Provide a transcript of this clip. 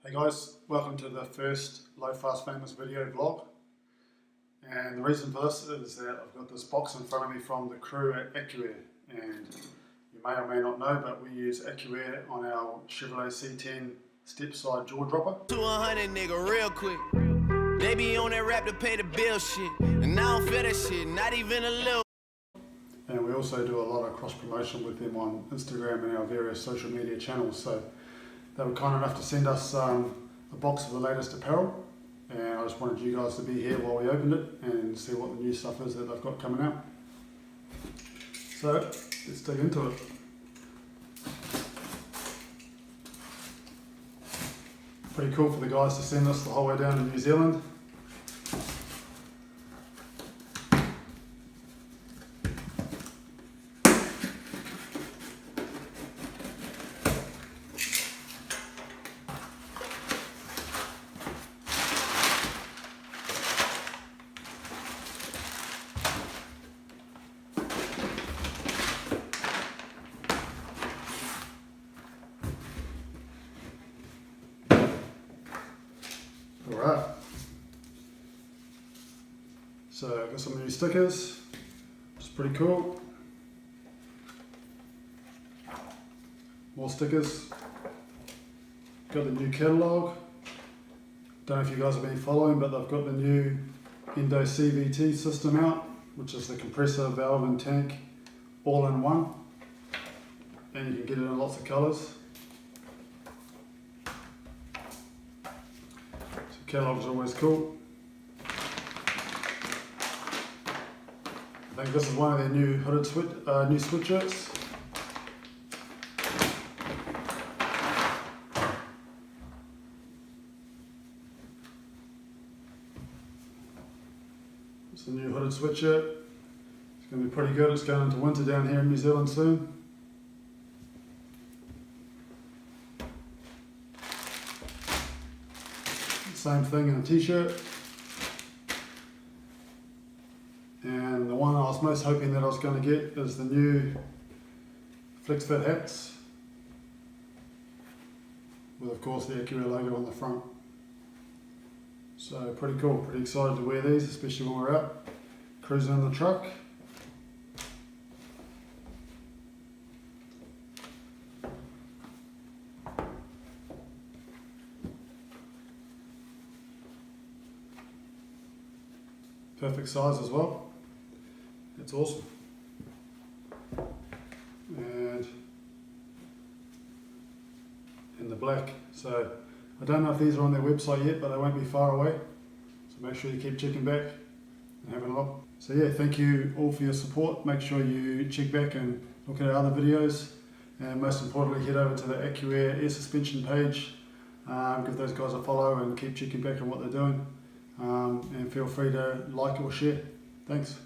Hey guys, welcome to the first LowFastFamous video vlog. And the reason for this is that I've got this box in front of me from the crew at Accuair. And you may or may not know, but we use Accuair on our Chevrolet C10 step-side jaw dropper. 200 nigga real quick. They be on that rap to pay the bill shit. And I don't feel that shit, not even a little. And we also do a lot of cross-promotion with them on Instagram and our various social media channels. So they were kind enough to send us a box of the latest apparel, and I just wanted you guys to be here while we opened it and see what the new stuff is that they've got coming out. So let's dig into it. Pretty cool for the guys to send us the whole way down to New Zealand. Alright, so I've got some new stickers, which is pretty cool. More stickers. Got the new catalogue. Don't know if you guys have been following, but they've got the new Endo CVT system out, which is the compressor, valve and tank all in one. And you can get it in lots of colours. Catalogues are always cool. I think this is one of their new hooded new sweatshirts. It's a new hooded sweatshirt. It's going to be pretty good. It's going into winter down here in New Zealand soon. Same thing in a t-shirt. And the one I was most hoping that I was going to get is the new flex fit hats, with of course the Accuair logo on the front. So pretty cool, pretty excited to wear these, especially when we're out cruising in the truck. Perfect size as well. It's awesome. And in the black. So I don't know if these are on their website yet, but they won't be far away. So make sure you keep checking back and having a look. So yeah, thank you all for your support. Make sure you check back and look at our other videos. And most importantly, head over to the Accuair air suspension page. Give those guys a follow and keep checking back on what they're doing. And feel free to like or share. Thanks.